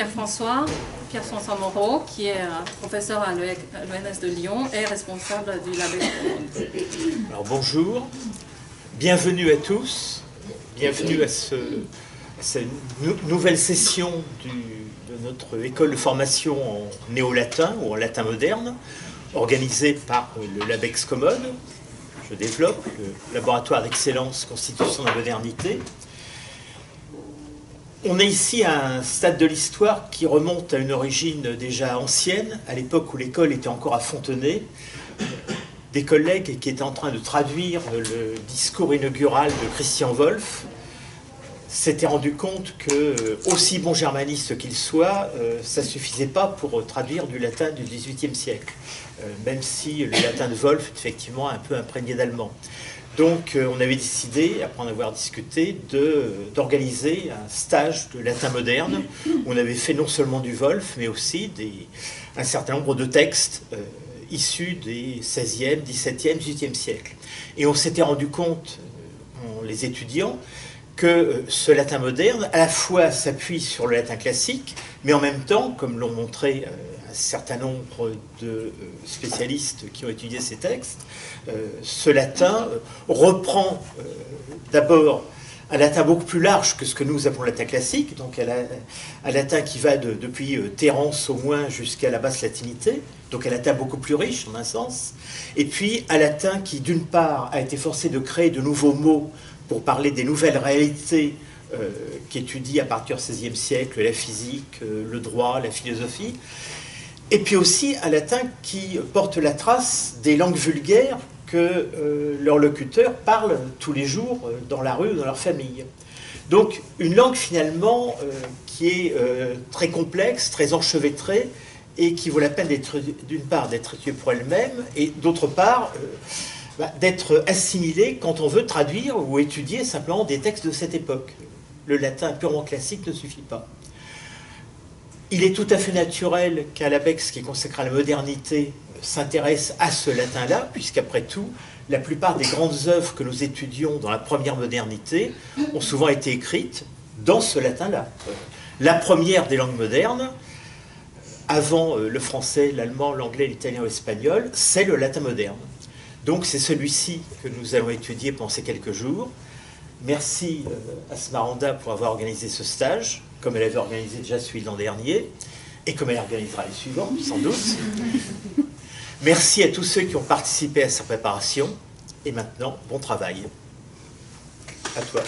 Pierre-François Moreau, qui est professeur à l'ENS de Lyon et responsable du LabEx Commons. Alors bonjour, bienvenue à tous, bienvenue à cette nouvelle session de notre école de formation en néo-latin ou en latin moderne, organisée par le LabEx Commons. Je développe le laboratoire d'excellence Constitution de la modernité. On est ici à un stade de l'histoire qui remonte à une origine déjà ancienne, à l'époque où l'école était encore à Fontenay. Des collègues qui étaient en train de traduire le discours inaugural de Christian Wolff s'étaient rendus compte que, aussi bon germaniste qu'il soit, ça ne suffisait pas pour traduire du latin du XVIIIe siècle, même si le latin de Wolff est effectivement un peu imprégné d'allemand. Donc on avait décidé, après en avoir discuté, d'organiser un stage de latin moderne. On avait fait non seulement du Wolff, mais aussi un certain nombre de textes issus des XVIe, XVIIe, XVIIIe siècles. Et on s'était rendu compte, en les étudiant, que ce latin moderne, à la fois s'appuie sur le latin classique, mais en même temps, comme l'ont montré un certain nombre de spécialistes qui ont étudié ces textes, ce latin reprend d'abord un latin beaucoup plus large que ce que nous appelons le latin classique, donc un latin qui va depuis Terence au moins jusqu'à la basse latinité, donc un latin beaucoup plus riche en un sens, et puis un latin qui d'une part a été forcé de créer de nouveaux mots pour parler des nouvelles réalités qu'étudie à partir du XVIe siècle la physique, le droit, la philosophie, et puis aussi un latin qui porte la trace des langues vulgaires que leurs locuteurs parlent tous les jours dans la rue ou dans leur famille. Donc une langue finalement qui est très complexe, très enchevêtrée, et qui vaut la peine d'une part d'être étudiée pour elle-même, et d'autre part d'être assimilée quand on veut traduire ou étudier simplement des textes de cette époque. Le latin purement classique ne suffit pas. Il est tout à fait naturel qu'un LabEx qui est consacré à la modernité s'intéresse à ce latin-là, puisqu'après tout, la plupart des grandes œuvres que nous étudions dans la première modernité ont souvent été écrites dans ce latin-là. La première des langues modernes, avant le français, l'allemand, l'anglais, l'italien et l'espagnol, c'est le latin moderne. Donc c'est celui-ci que nous allons étudier pendant ces quelques jours. Merci à Smaranda pour avoir organisé ce stage, comme elle avait organisé déjà celui de l'an dernier, et comme elle organisera les suivants, sans doute. Merci à tous ceux qui ont participé à sa préparation. Et maintenant, bon travail. À toi.